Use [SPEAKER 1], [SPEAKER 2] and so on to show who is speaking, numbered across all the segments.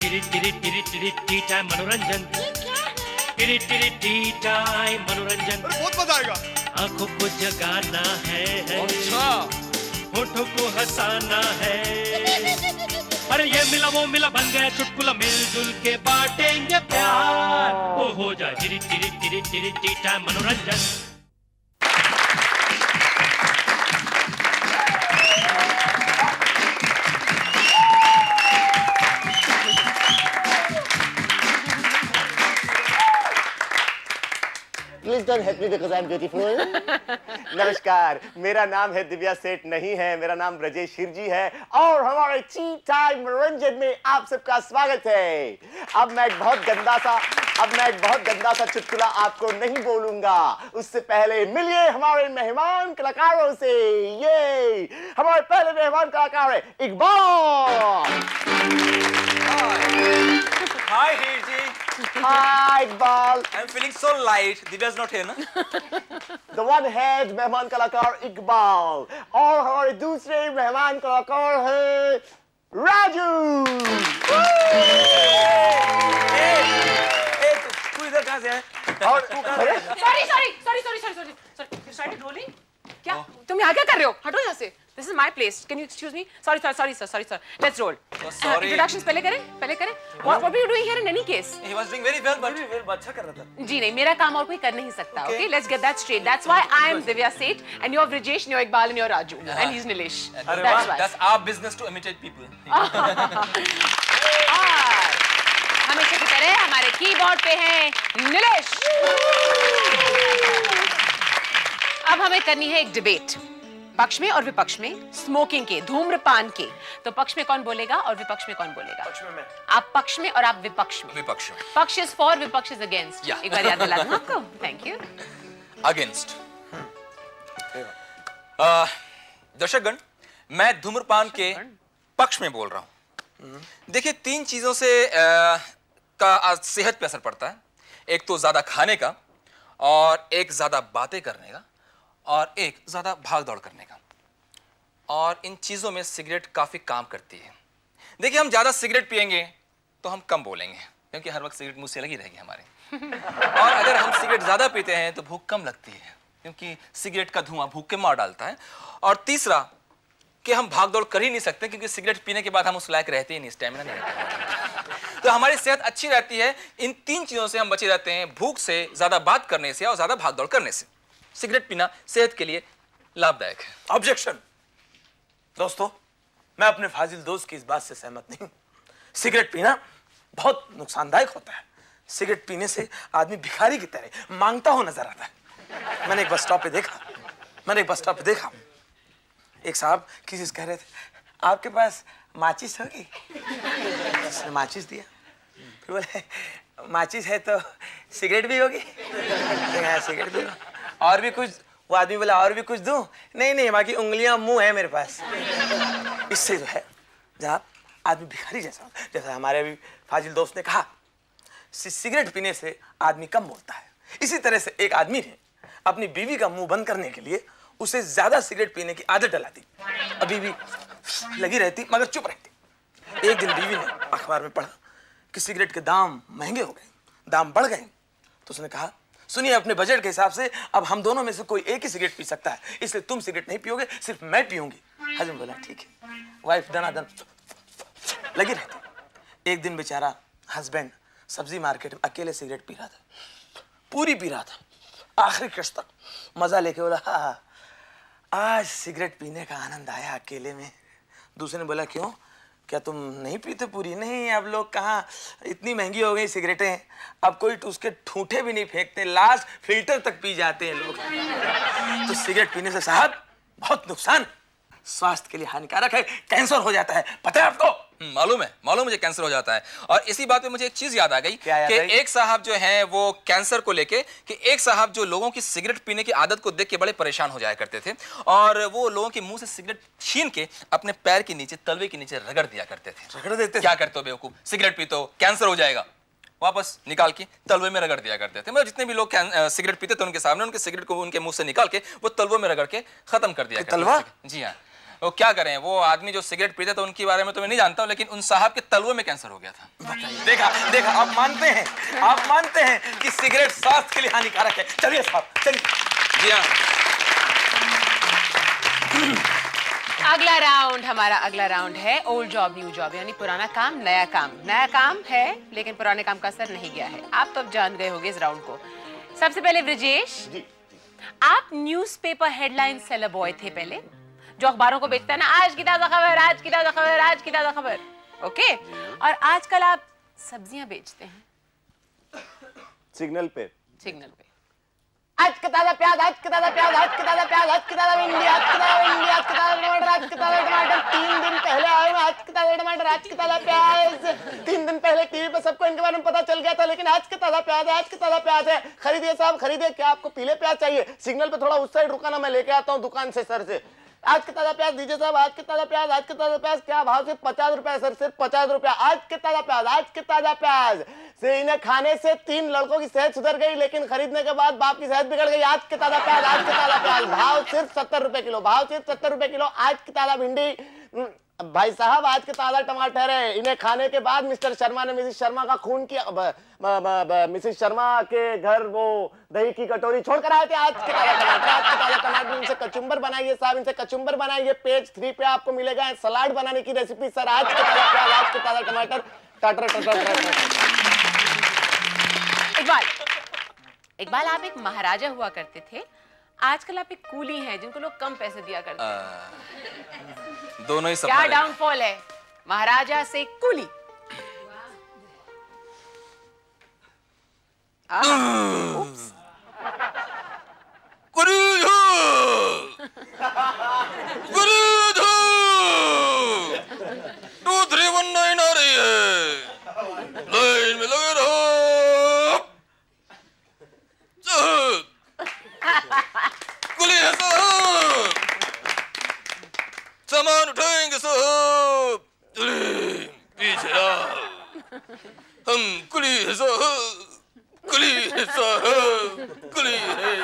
[SPEAKER 1] T time मनोरंजन। T time मनोरंजन।
[SPEAKER 2] बहुत मजा आएगा।
[SPEAKER 1] आंखों को जगाना है,
[SPEAKER 2] अच्छा।
[SPEAKER 1] होठों को हंसाना है। अरे ये मिला वो मिला बन गया चुटकुला, मिलजुल के बांटेंगे प्यार। वो हो जाए टी टाइम मनोरंजन।
[SPEAKER 3] Please don't hate me because I'm beautiful. नमस्कार, मेरा नाम है दिव्या सेठ नहीं है, मेरा नाम ब्रजेश हिरजी है और हमारे टी टाइम मनोरंजन में आप सबका स्वागत है। अब मैं एक बहुत गंदा सा चुटकुला आपको नहीं बोलूंगा। उससे पहले मिलिए हमारे मेहमान कलाकारों से। ये हमारे पहले मेहमान कलाकार है Iqbal.
[SPEAKER 4] Hi, Hirji.
[SPEAKER 3] Hi Iqbal.
[SPEAKER 4] I'm feeling so light. Divya's not here, na?
[SPEAKER 3] The one head मेहमान कलाकार इकबाल और हमारे दूसरे मेहमान कलाकार है राजू।
[SPEAKER 4] Hey, तू इधर कहाँ से है?
[SPEAKER 3] और
[SPEAKER 5] Sorry. Rolling? क्या? तुम यहाँ क्या कर रहे हो? हटो यहाँ से. This is my place. Can you excuse me? Sorry, sir. Let's roll.
[SPEAKER 4] Oh, sorry.
[SPEAKER 5] Introductions पहले करें. What were you doing here in any case?
[SPEAKER 4] He was doing very well, but अच्छा कर रहा था.
[SPEAKER 5] जी नहीं, मेरा काम और कोई कर नहीं सकता. Okay, let's get that straight. That's why I am Divya Seth and you're Brijesh, you're Iqbal and you're Raju and he's Nilesh.
[SPEAKER 4] अरे
[SPEAKER 5] That's
[SPEAKER 4] वाह,
[SPEAKER 5] why.
[SPEAKER 4] that's our business to imitate people.
[SPEAKER 5] हमेशा की तरह हमारे कीबोर्ड पे हैं नीलेश। अब हमें करनी है एक डिबेट, पक्ष में और विपक्ष में, स्मोकिंग के, धूम्रपान के। तो पक्ष में कौन बोलेगा और विपक्ष में कौन बोलेगा?
[SPEAKER 4] पक्ष में मैं।
[SPEAKER 5] आप पक्ष में और आप विपक्ष में।
[SPEAKER 4] विपक्ष में।
[SPEAKER 5] पक्ष इज फॉर, विपक्ष इज अगेंस्ट।
[SPEAKER 4] Yeah.
[SPEAKER 5] एक बार याद दिला दूं आपको। Thank you.
[SPEAKER 4] Against. दर्शकगण, मैं धूम्रपान के पक्ष में बोल रहा हूँ। देखिए, तीन चीजों से का सेहत पे असर पड़ता है। एक तो ज्यादा खाने का, और एक ज्यादा बातें करने का, और एक ज्यादा भाग दौड़ करने का। और इन चीजों में सिगरेट काफी काम करती है। देखिए, हम ज्यादा सिगरेट पिएंगे तो हम कम बोलेंगे, क्योंकि हर वक्त सिगरेट मुंह से लगी रहेगी हमारे। और अगर हम सिगरेट ज्यादा पीते हैं तो भूख कम लगती है, क्योंकि सिगरेट का धुआं भूख के मार डालता है। और तीसरा कि हम भाग दौड़ कर ही नहीं सकते, क्योंकि सिगरेट पीने के बाद हम उस लायक रहते ही नहीं, स्टेमिना नहीं रहता। तो हमारी सेहत अच्छी रहती है। इन तीन चीजों से हम बचे रहते हैं, भूख से, ज्यादा बात करने से और ज्यादा भाग दौड़ करने से। सिगरेट पीना सेहत के लिए लाभदायक है।
[SPEAKER 6] ऑब्जेक्शन। दोस्तों, मैं अपने फाजिल दोस्त की इस बात से सहमत नहीं हूं। सिगरेट पीना बहुत नुकसानदायक होता है। सिगरेट पीने से आदमी भिखारी की तरह मांगता हो नजर आता है। मैंने एक बस स्टॉप पे देखा, एक साहब किसी से कह रहे थे, आपके पास माचिस होगी? उसने माचिस दिया, फिर बोले, माचिस है तो सिगरेट भी होगी? सिगरेट भी, और भी कुछ? वो आदमी बोला, और भी कुछ दूं? नहीं, बाकी उंगलियां मुंह है मेरे पास। इससे जो है, जहाँ आदमी भिखारी जैसा हमारे अभी फाजिल दोस्त ने कहा, सिगरेट पीने से आदमी कम बोलता है। इसी तरह से एक आदमी ने अपनी बीवी का मुंह बंद करने के लिए उसे ज्यादा सिगरेट पीने की आदत डला दी। अभी भी लगी रहती मगर चुप रहती। एक दिन बीवी ने अखबार में पढ़ा कि सिगरेट के दाम महंगे हो गए, दाम बढ़ गए। तो उसने कहा, सुनिए, अपने बजट के हिसाब से अब हम दोनों में से कोई एक ही सिगरेट पी सकता है, इसलिए तुम सिगरेट नहीं पियोगे, सिर्फ मैं पीऊंगी। हस्बैंड बोला, ठीक है। वाइफ दनादन लगी रहती। एक दिन बेचारा हस्बैंड सब्जी मार्केट में अकेले सिगरेट पी रहा था, पूरी पी रहा था, आखिरी कश तक मजा लेके बोला, हाँ, आज सिगरेट पीने का आनंद आया अकेले में। दूसरे ने बोला, क्यों, क्या तुम नहीं पीते पूरी? नहीं, अब लोग कहाँ, इतनी महंगी हो गई सिगरेटें, अब कोई उसके ठूठे भी नहीं फेंकते, लास्ट फिल्टर तक पी जाते हैं लोग। तो सिगरेट पीने से साहब बहुत नुकसान, स्वास्थ्य के लिए हानिकारक है, कैंसर हो जाता है, पता है आपको?
[SPEAKER 4] मालूम है मुझे कैंसर हो जाता है। और इसी बात पे मुझे एक चीज याद आ गई कि एक साहब जो हैं वो कैंसर को लेके, कि एक साहब जो लोगों की सिगरेट पीने की आदत को देख के बड़े परेशान हो जाया करते थे, और वो लोगों के मुंह से सिगरेट छीन के अपने पैर के नीचे, तलवे के नीचे रगड़ दिया करते थे।
[SPEAKER 6] रगड़ देते?
[SPEAKER 4] क्या करते हो बेवकूफ, सिगरेट पीते हो, कैंसर हो जाएगा, वापस निकाल के तलवे में रगड़ दिया करते थे। मतलब जितने भी लोग सिगरेट पीते थे उनके सामने उनके सिगरेट को उनके मुंह से निकाल के वो तलवों में रगड़ के खत्म कर दिया करते थे।
[SPEAKER 6] तलवा?
[SPEAKER 4] जी हाँ। वो क्या करें, वो आदमी जो सिगरेट पीते थे उनके बारे में तो मैं नहीं जानता हूँ, लेकिन उन साहब के तलवे में कैंसर हो गया था।
[SPEAKER 6] देखा देखा, आप मानते हैं कि सिगरेट स्वास्थ्य के लिए हानिकारक है। चलिए साहब, चलिए।
[SPEAKER 4] जी हाँ।
[SPEAKER 5] अगला राउंड, हमारा अगला राउंड है ओल्ड जॉब न्यू जॉब, यानी पुराना काम नया काम। नया काम है लेकिन पुराने काम का असर नहीं गया है। आप तो अब जान गए होंगे इस राउंड को। सबसे पहले ब्रजेश, आप न्यूज़पेपर हेडलाइन सेलर बॉय थे पहले, जो अखबारों को बेचता है ना, आज की ताजा खबर, आज की ताजा खबर, आज की ताजा खबर। ओके, और आजकल आप सब्जियां बेचते हैं
[SPEAKER 3] सिग्नल पे।
[SPEAKER 2] आज का ताजा प्याज, आज का ताजा प्याज, आज का ताजा प्याज, आज का ताजा भिंडी, आज का ताजा भिंडी, आज का ताजा टमाटर, आज का ताजा टमाटर। 3 दिन पहले आए मैं, आज का ताजा टमाटर, आज का ताजा प्याज। 3 दिन पहले टीवी पे सबको इनके बारे में पता चल गया था, लेकिन आज का ताजा प्याज है, आज का ताजा प्याज है। खरीदिए साहब, खरीदिए। क्या आपको पीले प्याज चाहिए? सिग्नल पे थोड़ा उस साइड रुका ना, मैं लेके आता हूँ दुकान से सर से। आज के ताजा प्याज दीजिए साहब, आज के ताजा प्याज, आज के ताजा प्याज। क्या भाव? सिर्फ 50 रुपए सर, सिर्फ 50 रुपया। आज के ताजा प्याज, आज के ताजा प्याज से इन्हें खाने से 3 लड़कों की सेहत सुधर गई, लेकिन खरीदने के बाद बाप की सेहत बिगड़ गई। आज के ताजा प्याज, आज के ताजा प्याज। भाव सिर्फ 70 रुपए किलो, भाव सिर्फ 70 रुपए किलो। आज की ताजा भिंडी। भाई साहब, आज के ताजा टमाटर है, इन्हें खाने के बाद मिस्टर शर्मा ने मिसेस शर्मा का खून किया। मिसेस शर्मा के घर वो दही की कटोरी छोड़कर आए थे। आज के ताजा टमाटर, आज के ताजा टमाटर। इनसे कचुम्बर बनाइए साहब, इनसे कचुम्बर बनाइए। पेज 3 पे आपको मिलेगा सलाद बनाने की रेसिपी सर। आज के ताजा प्याज, आज के ताजा टमाटर।
[SPEAKER 5] इकबाल, आप एक महाराजा हुआ करते थे, आजकल आप एक कूली हैं जिनको लोग कम पैसे दिया करते हैं।
[SPEAKER 4] दोनों ही सपना
[SPEAKER 5] क्या
[SPEAKER 4] रहे।
[SPEAKER 5] डाउनफॉल है महाराजा से कूली? उप्स।
[SPEAKER 4] टू 3 1 9 आ रही है, लाइन में लगे रहो। कुली है साहब, सामान उठाएंगे साहब, पीछे आओ। हम कुली है साहब, कुली है साहब, कुली है।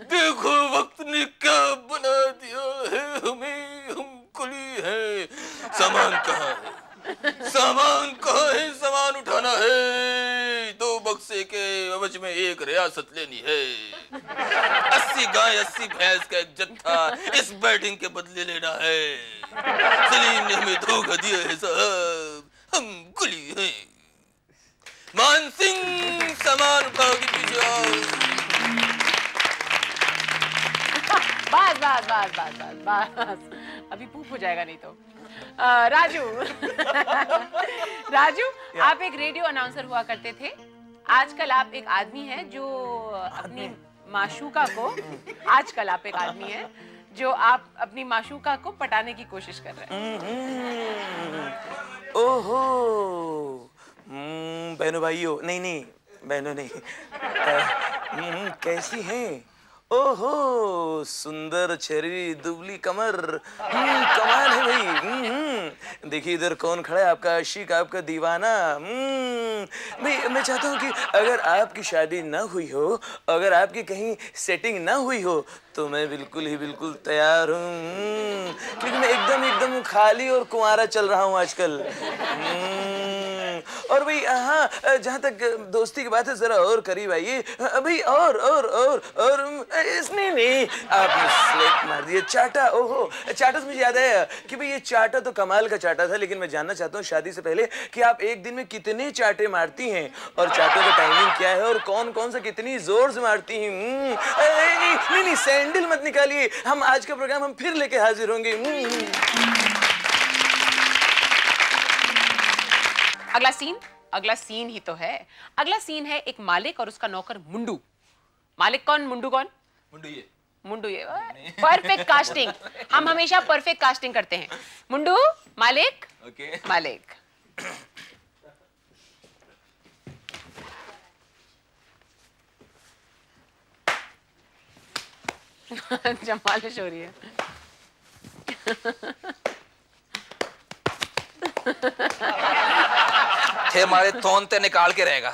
[SPEAKER 4] देखो वक्त ने क्या बना दिया है हमें, हम कुली है। सामान कहाँ है? सामान कहाँ है? सामान उठाना है। 2 बक्से के एवज में 1 रियासत लेनी है। 80 गाय 80 भैंस का एक जत्था इस बैटिंग के बदले लेना है। सलीम ने हमें धोखा दिया है साहब, हम कुली हैं। मान सिंह, सामान उठा के पीछे आओ।
[SPEAKER 5] बस अभी पूप हो जाएगा नहीं तो। राजू राजू, आप एक रेडियो अनाउंसर हुआ करते थे, आजकल आप एक आदमी हैं जो अपनी माशूका को आजकल आप एक आदमी हैं जो आप अपनी माशूका को पटाने की कोशिश कर रहे हैं।
[SPEAKER 6] ओहो, बहनों भाइयों, नहीं बहनों नहीं, कैसी हैं? ओहो, सुंदर छेरी दुबली कमर, कमाल है भाई। देखिए इधर कौन खड़ा है, आपका आशिक, आपका दीवाना। भाई मैं चाहता हूँ कि अगर आपकी शादी ना हुई हो, अगर आपकी कहीं सेटिंग ना हुई हो, तो मैं बिल्कुल तैयार हूँ, क्योंकि मैं एकदम खाली और कुंवारा चल रहा हूँ आजकल। और भाई हाँ, जहाँ तक दोस्ती की बात है, जरा और करीब आइए भाई। और इसने नहीं, आपने स्लेट मार दिया। चाटा, ओहो चाटा से मुझे याद आया कि भाई ये चाटा तो कमाल का चाटा था, लेकिन मैं जानना चाहता हूँ शादी से पहले कि आप एक दिन में कितने चाटे मारती हैं, और चाटों का टाइमिंग क्या है, और कौन सा कितनी जोर से मारती हैं। नहीं सैंडल मत निकालिए, हम आज का प्रोग्राम हम फिर लेके हाजिर होंगे।
[SPEAKER 5] अगला सीन ही तो है। अगला सीन है एक मालिक और उसका नौकर मुंडू। मालिक कौन, मुंडू कौन? मुंडू ये परफेक्ट कास्टिंग, हम हमेशा परफेक्ट कास्टिंग करते हैं। मुंडू, मालिक, मालिक। जमालिश हो रही है।
[SPEAKER 4] थे हमारे तोनते निकाल के रहेगा,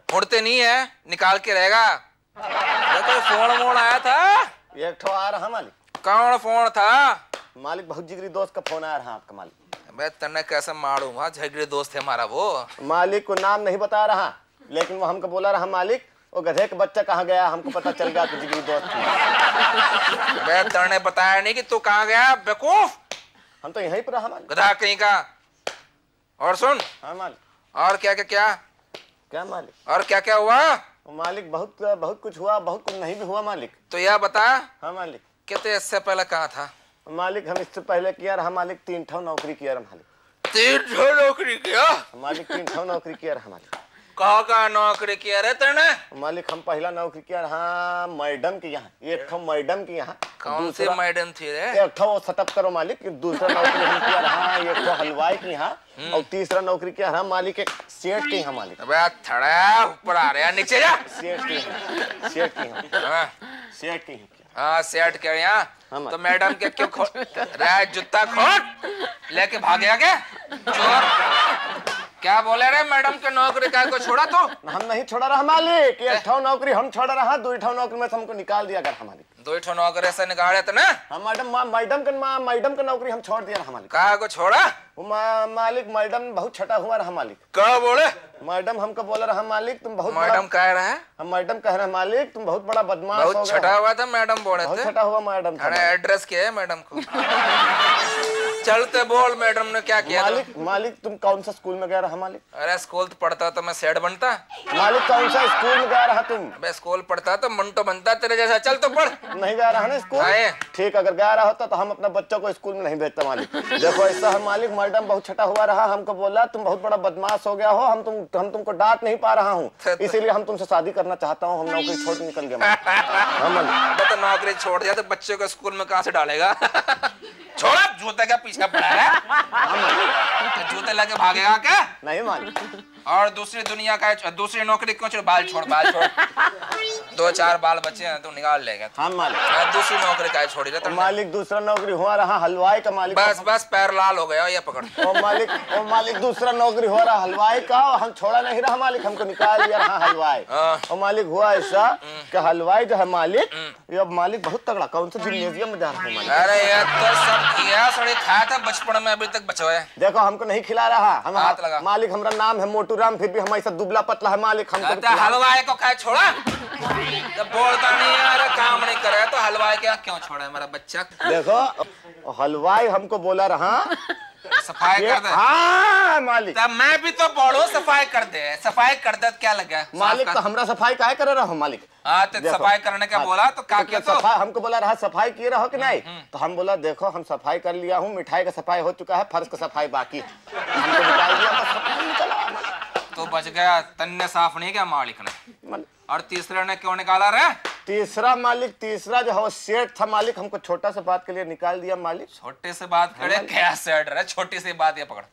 [SPEAKER 4] उड़ते नहीं है, निकाल के रहेगा। कोई फोन आया था,
[SPEAKER 3] एक ठो आ रहा मालिक।
[SPEAKER 4] कौन फोन था?
[SPEAKER 3] मालिक बहुत जिगरी दोस्त का फोन आया रहा आपका मालिक।
[SPEAKER 4] मैं तन्ने कैसे मालूम? हाँ झगड़े दोस्त है हमारा वो।
[SPEAKER 3] मालिक को नाम नहीं बता रहा, लेकिन वो हमको बोला रहा मालिक वो गधे का बच्चा कहाँ गया, हमको पता चल गया कि जिगरी दोस्त थी।
[SPEAKER 4] मैं तन्ने बताया नहीं कि तू कहाँ गया बेवकूफ।
[SPEAKER 3] हम तो यहीं पर रहा मालिक।
[SPEAKER 4] गधा कहीं का। और सुन,
[SPEAKER 3] हाँ मालिक।
[SPEAKER 4] और क्या क्या क्या
[SPEAKER 3] क्या मालिक?
[SPEAKER 4] और क्या क्या हुआ?
[SPEAKER 3] मालिक बहुत बहुत कुछ हुआ, बहुत कुछ नहीं भी हुआ मालिक।
[SPEAKER 4] तो यह बता
[SPEAKER 3] हाँ मालिक।
[SPEAKER 4] कि तू इससे पहले कहाँ था?
[SPEAKER 3] मालिक हम इससे पहले किया रहा मालिक, 3 ठो नौकरी किया रहा मालिक।
[SPEAKER 4] 3 ठो नौकरी किया?
[SPEAKER 3] मालिक 3 ठो नौकरी किया रहा मालिक।
[SPEAKER 4] कहाँ नौकरी किया रे तने?
[SPEAKER 3] मालिक हम पहला नौकरी किया रहा मैडम के यहाँ, एक ठो मैडम के यहाँ।
[SPEAKER 4] कौन सी मैडम थी रे?
[SPEAKER 3] एक ठो वो सेटअप करो मालिक। दूसरा नौकरी हम किया रहा एक ठो हलवाई के यहाँ, और तीसरा नौकरी किया रहा मालिक एक सेठ के यहाँ मालिक।
[SPEAKER 4] अबे थड़ा ऊपर आ रहा है, नीचे जा।
[SPEAKER 3] सेठ के यहाँ, सेठ के यहाँ,
[SPEAKER 4] हाँ
[SPEAKER 3] सेठ के यहाँ।
[SPEAKER 4] हाँ सेठ के यहाँ।
[SPEAKER 3] हाँ,
[SPEAKER 4] तो मैडम के क्यों खोट रहा? जूता खोट लेके भागेगा क्या चोर? क्या बोले रे? मैडम के नौकरी का को छोड़ा तू?
[SPEAKER 3] हम नहीं छोड़ा रहा मालिक, एक ठो नौकरी हम छोड़ा रहा, 2 ठो नौकरी में से हमको निकाल दिया गया मालिक।
[SPEAKER 4] 2 ठो नौकरी से निकाले तो ना?
[SPEAKER 3] हम मैडम का नौकरी हम छोड़ दिया रहा मालिक।
[SPEAKER 4] कहा को छोड़ा?
[SPEAKER 3] वो मालिक मैडम बहुत छटा हुआ रहा मालिक।
[SPEAKER 4] क्या बोले?
[SPEAKER 3] मैडम हमको बोला रहा मालिक तुम बहुत
[SPEAKER 4] मैडम कह रहा है?
[SPEAKER 3] हम मैडम कह रहे हैं मालिक तुम बहुत बड़ा बदमाश हो
[SPEAKER 4] बहुत
[SPEAKER 3] गए
[SPEAKER 4] छटा
[SPEAKER 3] हो।
[SPEAKER 4] हुआ था मैडम बोले
[SPEAKER 3] बहुत
[SPEAKER 4] थे।
[SPEAKER 3] छटा हुआ मैडम था
[SPEAKER 4] अरे
[SPEAKER 3] मालिक।
[SPEAKER 4] एड्रेस क्या है मैडम को? चलते बोल मैडम ने क्या किया?
[SPEAKER 3] मालिक मालिक तुम कौन सा स्कूल में गया रहा मालिक?
[SPEAKER 4] अरे स्कूल तो पढ़ता तो मैं सेठ बनता।
[SPEAKER 3] मालिक कौन सा स्कूल में गया रहा तुम?
[SPEAKER 4] अबे स्कूल पढ़ता तो मंटो बनता तेरे जैसा। चल तो पढ़।
[SPEAKER 3] नहीं गया रहा ना स्कूल?
[SPEAKER 4] नहीं।
[SPEAKER 3] ठीक, अगर गया रहा होता तो हम अपने बच्चों को स्कूल में नहीं भेजता मालिक। देखो ऐसा है मालिक, मैडम बहुत छटा हुआ रहा, हमको बोला तुम बहुत बड़ा बदमाश हो गया हो, हम तुमको डांट नहीं पा रहा हूँ, इसीलिए हम तुमसे शादी करना चाहता हूँ। हम नौकरी छोड़ निकल गए मालिक। हाँ मालिक।
[SPEAKER 4] तो नौकरी छोड़ दिया तो बच्चे को स्कूल में कहाँ से डालेगा? छोड़ा जूते का पीछा पड़ा है। तो जूते लेके भागेगा क्या?
[SPEAKER 3] नहीं मालिक।
[SPEAKER 4] और दूसरी दुनिया का दूसरी नौकरी क्यों छोड़? बाल छोड़, बाल छोड़। 2-4 बाल बचे हैं तो निकाल लेगा।
[SPEAKER 3] हाँ मालिक।
[SPEAKER 4] दूसरी नौकरी का छोड़ी रहता
[SPEAKER 3] मालिक दूसरा नौकरी हुआ रहा हलवाई का मालिक।
[SPEAKER 4] बस बस पैर लाल हो गया ये पकड़।
[SPEAKER 3] ओ मालिक दूसरा नौकरी हो रहा हलवाई का, हम छोड़ा नहीं रहा मालिक, हमको निकाल दिया रहा हलवाई। और मालिक हुआ ऐसा कि हलवाई जो है मालिक, ये अब मालिक बहुत तगड़ा, कौन सा जिम्नेजियम में जा रहा है मालिक।
[SPEAKER 4] अरे ये तो सब किया सड़ी खाया था बचपन में, अभी तक बचा है।
[SPEAKER 3] देखो हमको नहीं खिला रहा। हम
[SPEAKER 4] हाथ लगा।
[SPEAKER 3] मालिक हमारा नाम है मोटू राम, फिर भी हम ऐसा दुबला पतला है मालिक। हमको
[SPEAKER 4] हलवाई को क्या छोड़ा? जब बोलता नहीं यार काम नहीं करे तो हलवाई क्या क्यों छोड़ा है मेरा बच्चा?
[SPEAKER 3] देखो हलवाई हमको बोला रहा
[SPEAKER 4] सफाई कर दे।
[SPEAKER 3] हाँ मालिक।
[SPEAKER 4] तब मैं भी तो बोलो सफाई कर दे, सफाई कर दे क्या लगा?
[SPEAKER 3] मालिक तो हमरा सफाई काहे कर रहा हूँ मालिक?
[SPEAKER 4] हाँ तो सफाई करने का बोला तो क्या किया? तो
[SPEAKER 3] सफाई हमको बोला रहा सफाई किए रहो कि नहीं? तो हम बोला देखो हम सफाई कर लिया हूँ, मिठाई का सफाई हो चुका है, फर्श का सफाई बाकी है। हमको निकाल दिया तो सफाई नहीं चला मालिक।
[SPEAKER 4] तो बच गया, तन्ने साफ नहीं किया मालिक ने।
[SPEAKER 3] मालिक।
[SPEAKER 4] और तीसरे ने क्यों निकाला रे?
[SPEAKER 3] तीसरा मालिक, तीसरा जो है वो सेठ था मालिक, हमको छोटा सा बात के लिए निकाल दिया मालिक।
[SPEAKER 4] छोटे से बात करे क्या सेठ रे? छोटी सी बात ये पकड़।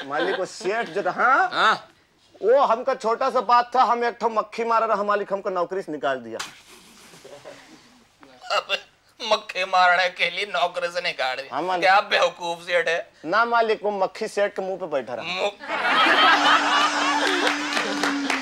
[SPEAKER 3] मालिक वो सेठ जो था
[SPEAKER 4] हाँ?
[SPEAKER 3] वो हमका छोटा सा बात था, हम एक ठो मक्खी मारा रहा मालिक, हमको नौकरी से निकाल दिया।
[SPEAKER 4] मक्खी मारने के लिए नौकरी से निकाल दिया?
[SPEAKER 3] हाँ मालिक।
[SPEAKER 4] क्या बेवकूफ सेठ है?
[SPEAKER 3] ना मालिक वो मक्खी सेठ के मुंह पे बैठा रहा।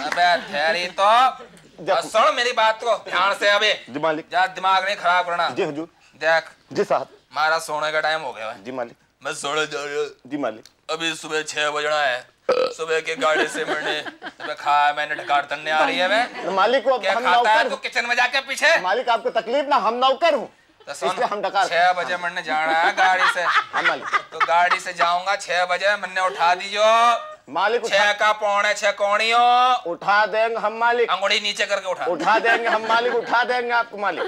[SPEAKER 4] अबे ठहरी तो सुन मेरी बात को ध्यान से। अबे
[SPEAKER 3] जी मालिक।
[SPEAKER 4] जा दिमाग नहीं खराब करना।
[SPEAKER 3] जी हुजूर।
[SPEAKER 4] देख
[SPEAKER 3] जी साहब।
[SPEAKER 4] हमारा सोने का टाइम हो गया है।
[SPEAKER 3] जी मालिक।
[SPEAKER 4] मैं सोने जा रहा हूँ।
[SPEAKER 3] जी मालिक।
[SPEAKER 4] अभी सुबह 6 बजना है। सुबह के गाड़ी से मैंने खाया, मैंने ढकार तन्ने आ रही है। मैं
[SPEAKER 3] मालिक वो
[SPEAKER 4] क्या
[SPEAKER 3] हम
[SPEAKER 4] खाता है
[SPEAKER 3] नौकर
[SPEAKER 4] तू किचन में जाके पीछे?
[SPEAKER 3] मालिक आपको तकलीफ ना, हम नौकर हूँ
[SPEAKER 4] तो सुन,
[SPEAKER 3] इसलिए हम डकार।
[SPEAKER 4] 6 बजे मैंने जाना है गाड़ी से।
[SPEAKER 3] हाँ मालिक।
[SPEAKER 4] तो गाड़ी से जाऊंगा 6 बजे, मैंने उठा दीजिए
[SPEAKER 3] मालिक।
[SPEAKER 4] 6 का 6:45 कोणियो
[SPEAKER 3] उठा देंगे हम मालिक।
[SPEAKER 4] अंगुली नीचे करके
[SPEAKER 3] उठा देंगे हम मालिक, उठा देंगे आपको मालिक।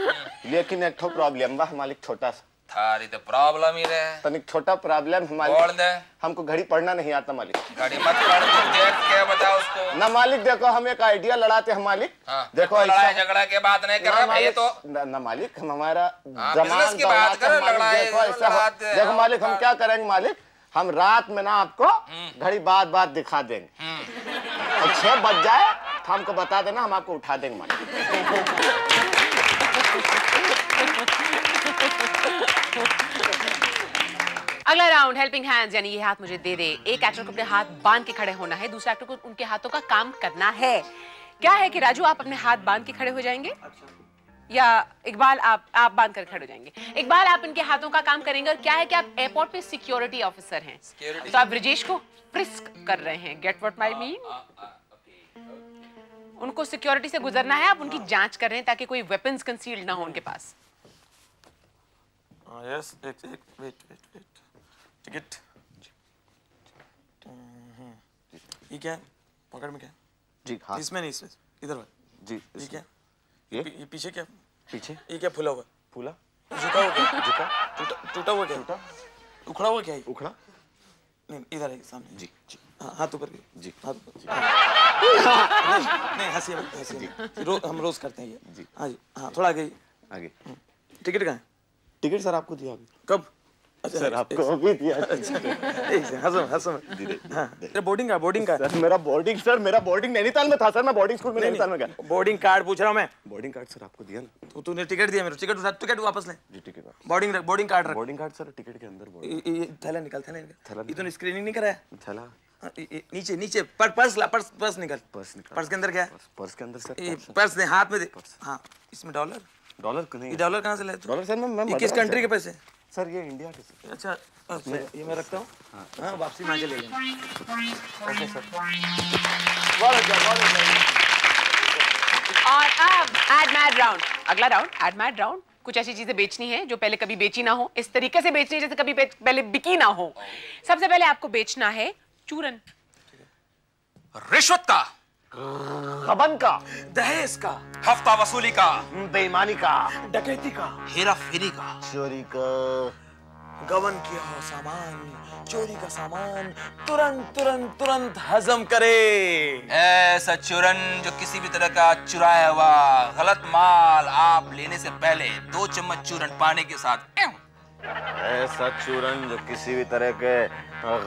[SPEAKER 3] लेकिन एक ठो प्रॉब्लम बा मालिक, छोटा सा।
[SPEAKER 4] थारी तो प्रॉब्लम ही रहे।
[SPEAKER 3] तनिक छोटा प्रॉब्लम है
[SPEAKER 4] बोल
[SPEAKER 3] मालिक।
[SPEAKER 4] दे।
[SPEAKER 3] हमको घड़ी पढ़ना नहीं आता मालिक।
[SPEAKER 4] गाड़ी मत पढ़, तू देख के बता उसको।
[SPEAKER 3] ना मालिक देखो हम एक आइडिया लड़ाते हैं मालिक।
[SPEAKER 4] हाँ,
[SPEAKER 3] देखो
[SPEAKER 4] लड़ाई झगड़ा के बात नहीं कर रहा ये तो।
[SPEAKER 3] ना मालिक हम हमारा
[SPEAKER 4] बिजनेस की बात कर, लड़ाई
[SPEAKER 3] देखो ऐसा
[SPEAKER 4] लड़ाते
[SPEAKER 3] देखो
[SPEAKER 4] हैं।
[SPEAKER 3] मालिक हम क्या करेंगे मालिक, हम रात में ना आपको घड़ी बाद दिखा देंगे, और 6 बज जाए तो हमको बता देना, हम आपको उठा देंगे मालिक।
[SPEAKER 5] अगला राउंड हेल्पिंग हैंड्स, यानी ये हाथ मुझे दे दे। एक एक्टर को अपने हाथ बांध के खड़े होना है, दूसरे एक्टर को उनके हाथों का काम करना है। क्या है कि राजू आप अपने हाथ बांध के खड़े हो जाएंगे या इकबाल आप बांध कर खड़े हो जाएंगे। इकबाल आप इनके हाथों का काम करेंगे और क्या है कि आप एयरपोर्ट पे सिक्योरिटी ऑफिसर हैं, तो आप ब्रिजेश को फ्रिस्क कर रहे हैं। Get what I mean? उनको सिक्योरिटी से गुजरना है, आप उनकी जांच कर रहे हैं ताकि कोई वेपन्स कंसील्ड ना हो उनके पास।
[SPEAKER 6] Yes, wait. टिकट। ये क्या है? पॉकेट में क्या है?
[SPEAKER 3] जी हाँ
[SPEAKER 6] इसमें नहीं, इसमें इधर वाला।
[SPEAKER 3] जी
[SPEAKER 6] ये क्या?
[SPEAKER 3] ये
[SPEAKER 6] पीछे क्या?
[SPEAKER 3] पीछे
[SPEAKER 6] ये क्या फूला हुआ?
[SPEAKER 3] फूला
[SPEAKER 6] झुका हुआ क्या?
[SPEAKER 3] झुका
[SPEAKER 6] टूटा हुआ क्या? उखड़ा हुआ क्या है?
[SPEAKER 3] उखड़ा
[SPEAKER 6] नहीं, इधर है सामने।
[SPEAKER 3] जी जी
[SPEAKER 6] हाथ ऊपर की।
[SPEAKER 3] जी
[SPEAKER 6] हाथ ऊपर। नहीं, हंसी हम रोज करते हैं ये।
[SPEAKER 3] जी।
[SPEAKER 6] हाँ जी, हाँ थोड़ा आगे।
[SPEAKER 3] आगे
[SPEAKER 6] टिकट कहाँ है?
[SPEAKER 3] टिकट सर आपको दिया अभी।
[SPEAKER 6] कब?
[SPEAKER 3] सर आपको अभी दिया।
[SPEAKER 6] हंसो हाँ, तेरा बोर्डिंग का
[SPEAKER 3] सर मेरा बोर्डिंग नैनीताल में था सर। मैं बोर्डिंग स्कूल में नैनीताल में गया।
[SPEAKER 6] बोर्डिंग कार्ड पूछ रहा हूँ मैं।
[SPEAKER 3] बोर्डिंग कार्ड सर आपको दिया ना?
[SPEAKER 6] तो तूने टिकट दिया मेरे टिकट वापस ले।
[SPEAKER 3] जी टिकट
[SPEAKER 6] बोर्डिंग कार्ड रख।
[SPEAKER 3] बोर्डिंग कार्ड सर टिकट के अंदर
[SPEAKER 6] ये थैला निकाल।
[SPEAKER 3] थैला
[SPEAKER 6] ये तूने स्क्रीनिंग नहीं कराया?
[SPEAKER 3] थैला
[SPEAKER 6] हाँ, नीचे पर्स निकाल। पर्स के अंदर क्या है?
[SPEAKER 3] पर्स के अंदर सर
[SPEAKER 6] पर्स दे, हाथ में दे। हाँ, इसमें डॉलर
[SPEAKER 3] नहीं।
[SPEAKER 6] ये डॉलर कहाँ से लाए?
[SPEAKER 3] डॉलर सर मैं
[SPEAKER 6] ये किस कंट्री के पैसे?
[SPEAKER 3] सर ये इंडिया के सर।
[SPEAKER 6] अच्छा, ये मैं रखता हूँ। हाँ, वापसी में आके ले लेना।
[SPEAKER 3] Okay sir.
[SPEAKER 5] और अब एड मैड राउंड, अगला राउंड एड मैड राउंड। कुछ ऐसी चीजें बेचनी है जो पहले कभी बेची ना हो, इस तरीके से बेचनी है जैसे कभी पहले बिकी ना हो। सबसे पहले आपको बेचना है चूरन।
[SPEAKER 4] रिश्वत का,
[SPEAKER 3] गबन का,
[SPEAKER 6] दहेज का,
[SPEAKER 4] हफ्ता वसूली का,
[SPEAKER 3] बेईमानी का,
[SPEAKER 6] डकैती का,
[SPEAKER 4] हेरा फेरी का,
[SPEAKER 3] चोरी का,
[SPEAKER 6] गबन किया हो सामान, चोरी का सामान तुरंत हजम करे।
[SPEAKER 4] ऐसा चूरन जो किसी भी तरह का चुराया हुआ गलत माल आप लेने से पहले 2 चम्मच चूरन पानी के साथ
[SPEAKER 3] ऐसा चूरन जो किसी भी तरह के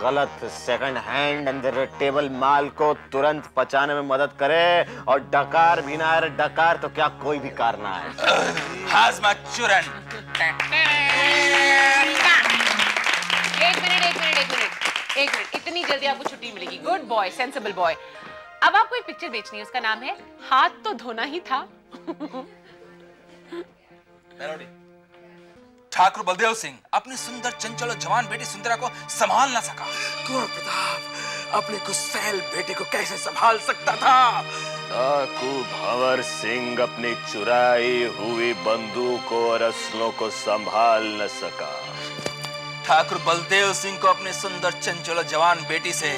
[SPEAKER 3] गलत सेकंड हैंड अंदर टेबल माल को तुरंत पचाने में मदद करे। और डकार भी ना है, डकार तो क्या कोई भी कार ना है।
[SPEAKER 4] हाजमा चूरन।
[SPEAKER 5] एक मिनट, इतनी जल्दी आपको छुट्टी मिलेगी? Good boy, sensible boy. अब आपको एक पिक्चर बेचनी है, उसका नाम है हाथ तो धोना ही था।
[SPEAKER 4] ठाकुर बलदेव सिंह अपनी सुंदर चंचल और जवान बेटी सुंदरा को संभाल ना सका।
[SPEAKER 6] कुंवर प्रताप अपने गुस्सैल बेटे को कैसे संभाल सकता था?
[SPEAKER 3] ठाकुर भंवर सिंह अपनी चुराई हुई बंदूक और असलों को संभाल न सका।
[SPEAKER 4] ठाकुर बलदेव सिंह को अपने सुंदर चंचल और जवान बेटी से,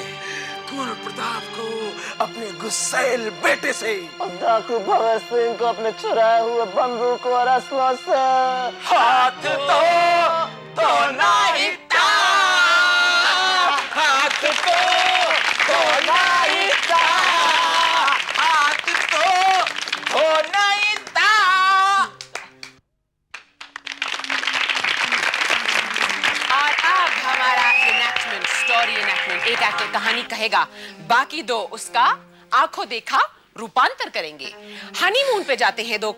[SPEAKER 6] कुंवर प्रताप को अपने गुस्सैल बेटे से,
[SPEAKER 3] ठाकुर भंवर सिंह को अपने चुराए हुए बंदूक और असलों से
[SPEAKER 4] हाथ तो नहीं था, हाथ तो नहीं था, हाथ तो नहीं था।
[SPEAKER 5] और अब हमारा इनैक्टमेंट, स्टोरी इनैक्टमेंट। एक एक्टर कहानी कहेगा, बाकी 2 उसका आंखों देखा रूपांतर करेंगे। हनीमून पे जाते हैं दो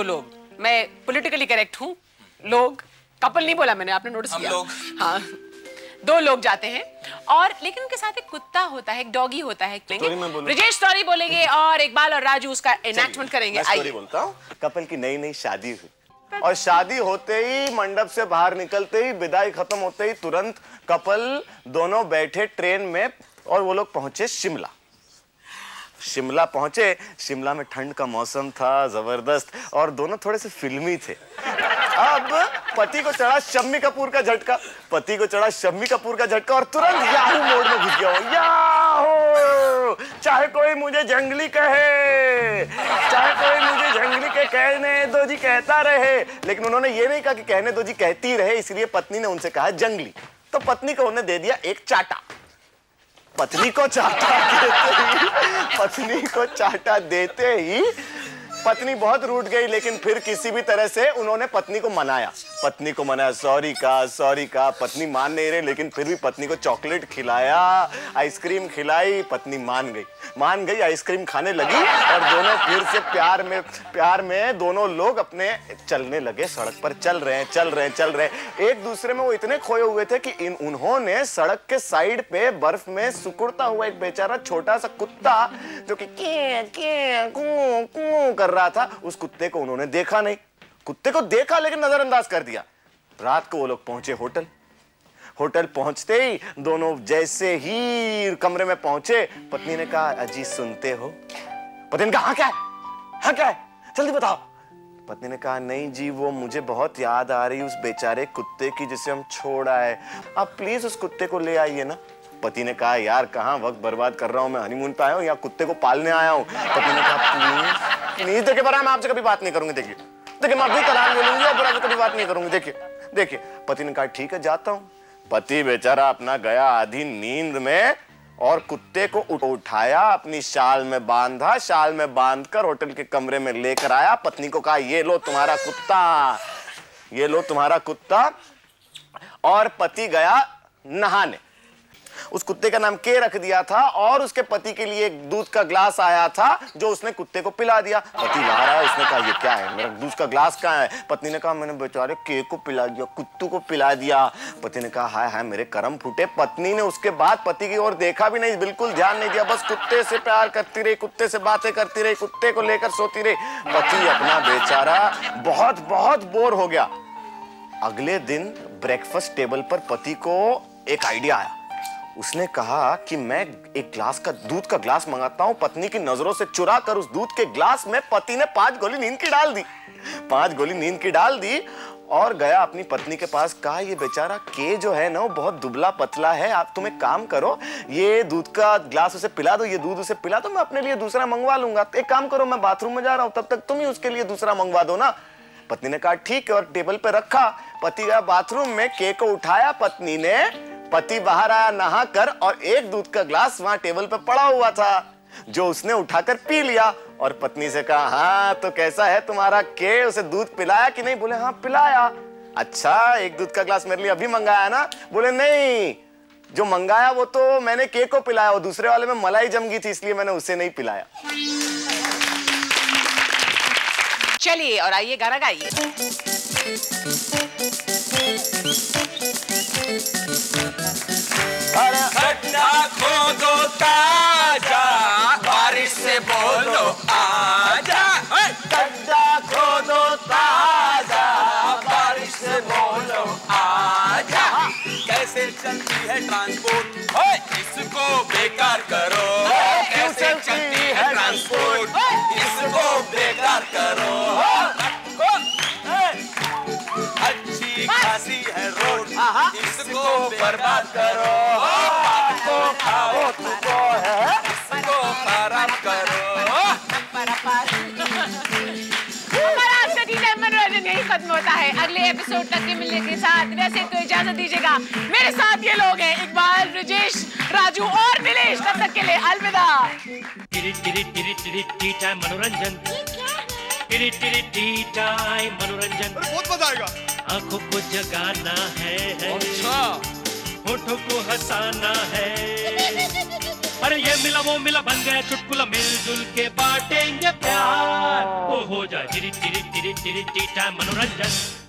[SPEAKER 5] लोग। मैं पॉलिटिकली करेक्ट हूँ। लोग, कपल नहीं बोला मैंने, आपने नोटिस किया?
[SPEAKER 4] लोग।
[SPEAKER 5] हाँ, 2 लोग जाते हैं और लेकिन उनके साथ एक कुत्ता होता है, एक डॉगी होता है। ब्रिजेश स्टोरी बोलेंगे और इकबाल और राजू उसका इनैक्टमेंट करेंगे।
[SPEAKER 3] मैं स्टोरी बोलता हूँ। कपल की नई शादी हुई और शादी होते ही, मंडप से बाहर निकलते ही, विदाई खत्म होते ही तुरंत कपल दोनों बैठे ट्रेन में और वो लोग पहुंचे शिमला पहुंचे। शिमला में ठंड का मौसम था जबरदस्त और दोनों थोड़े से फिल्मी थे। अब पति को चढ़ा शम्मी कपूर का झटका और तुरंत याहू मोड में घुस गया। याहू, चाहे कोई मुझे जंगली कहे, कहने दो जी कहता रहे। लेकिन उन्होंने ये नहीं कहा कि कहने दो जी कहती रहे, इसलिए पत्नी ने उनसे कहा जंगली। तो पत्नी को उन्हें दे दिया एक चाटा। पत्नी को चाटा देते ही पत्नी बहुत रूठ गई, लेकिन फिर किसी भी तरह से उन्होंने पत्नी को मनाया। पत्नी को मना, सॉरी कहा, पत्नी मान नहीं रही, लेकिन फिर भी पत्नी को चॉकलेट खिलाया, आइसक्रीम खिलाई, पत्नी मान गई, आइसक्रीम खाने लगी और दोनों फिर से प्यार में दोनों लोग अपने चलने लगे। सड़क पर चल रहे। एक दूसरे में वो इतने खोए हुए थे कि उन्होंने सड़क के साइड पे बर्फ में सिकुड़ता हुआ एक बेचारा छोटा सा कुत्ता जो कि कर रहा था, उस कुत्ते को उन्होंने देखा नहीं। कुत्ते को देखा लेकिन नजरअंदाज कर दिया। रात को वो लोग पहुंचे होटल पहुंचते ही दोनों जैसे ही कमरे में पहुंचे, पत्नी ने कहा, अजी सुनते हो? पत्नी ने कहा, हाँ क्या है जल्दी बताओ। पत्नी ने कहा, नहीं जी, वो मुझे बहुत याद आ रही उस बेचारे कुत्ते की जिसे हम छोड़ आए, आप प्लीज उस कुत्ते को ले आइए ना। पति ने कहा, यार कहाँ वक्त बर्बाद कर रहा हूँ, मैं हनीमून पे आया हूँ या कुत्ते को पालने आया हूँ। पति ने कहा, प्लीज देखिए, पर मैं आपसे कभी बात नहीं करूंगी, देखिए मैं अभी तलाक ले लूंगी और कभी बात नहीं करूंगी, देखिए। पति ने कहा, ठीक है जाता हूँ। पति बेचारा अपना गया आधी नींद में और कुत्ते को उठाया, अपनी शाल में बांधकर होटल के कमरे में लेकर आया। पत्नी को कहा, ये लो तुम्हारा कुत्ता। और पति गया नहाने। उस कुत्ते का नाम के रख दिया था और उसके पति के लिए एक दूध का ग्लास आया था जो उसने कुत्ते को पिला दिया। पति बाहर आया, उसने कहा, ये क्या है, मेरा दूध का ग्लास कहाँ है? पत्नी ने कहा, मैंने बेचारे के को पिला दिया, कुत्तू को पिला दिया। पति ने कहा, हाय हाय मेरे कर्म फूटे। पत्नी ने उसके बाद पति की ओर देखा भी नहीं, बिल्कुल ध्यान नहीं दिया, बस कुत्ते से प्यार करती रही, कुत्ते से बातें करती रही, कुत्ते को लेकर सोती रही। पति अपना बेचारा बहुत बोर हो गया। अगले दिन ब्रेकफास्ट टेबल पर पति को एक आइडिया आया। उसने कहा कि मैं एक दूध का ग्लास मंगाता हूं। पत्नी की नजरों से चुरा कर उस दूध के ग्लास में पति ने 5 गोली नींद की डाल दी और गया अपनी पत्नी के पास। कहा, ये बेचारा के जो है ना, वो बहुत दुबला पतला है, आप तुम एक काम करो, ये दूध का ग्लास उसे पिला दो, ये दूध उसे पिला दो, मैं अपने लिए दूसरा मंगवा लूंगा। एक काम करो, मैं बाथरूम में जा रहा हूं, तब तक तुम ही उसके लिए दूसरा मंगवा दो ना। पत्नी ने कहा, ठीक है, और टेबल पे रखा। पति गया बाथरूम में, के को उठाया पत्नी ने। पति बाहर आया नहाकर और एक दूध का ग्लास वहां टेबल पे पड़ा हुआ था जो उसने उठाकर पी लिया। और पत्नी से कहा, हाँ तो कैसा है तुम्हारा के, उसे दूध पिलाया कि नहीं? बोले, हाँ पिलाया। अच्छा, एक दूध का ग्लास मेरे लिए अभी मंगाया ना? बोले, नहीं, जो मंगाया वो तो मैंने के को पिलाया, वो दूसरे वाले में मलाई जम गई थी, इसलिए मैंने उसे नहीं पिलाया।
[SPEAKER 5] चलिए और आइए गाना गाइए।
[SPEAKER 4] गड्ढा खोदो ताजा, बारिश से बोलो आजा।
[SPEAKER 3] गड्ढा खोदो ताजा,
[SPEAKER 4] बारिश से बोलो आजा। कैसे चलती है ट्रांसपोर्ट, इसको बेकार करो। कैसे चलती है ट्रांसपोर्ट, इसको बेकार करो। अच्छी खासी है रोड, इसको बर्बाद करो। तो खाओ तुमको है, इसको खराब करो।
[SPEAKER 5] हमारा आज का टीचर मनोरंजन यही खत्म होता है। अगले एपिसोड तक के मिलने के साथ वैसे तो इजाजत दीजिएगा। मेरे साथ ये लोग हैं, इकबाल, ब्रजेश, राजू और नीलेश। तब तक के लिए अलविदा।
[SPEAKER 1] टी टाइम मनोरंजन, टी टाइम मनोरंजन,
[SPEAKER 7] बहुत मजा आएगा।
[SPEAKER 1] आंखों को जगाना है,
[SPEAKER 7] अच्छा,
[SPEAKER 1] होठों को हंसाना है। अरे ये मिला वो मिला बन गया चुटकुला, मिलजुल के बांटेंगे प्यार। ओ हो जाए टी टाइम मनोरंजन।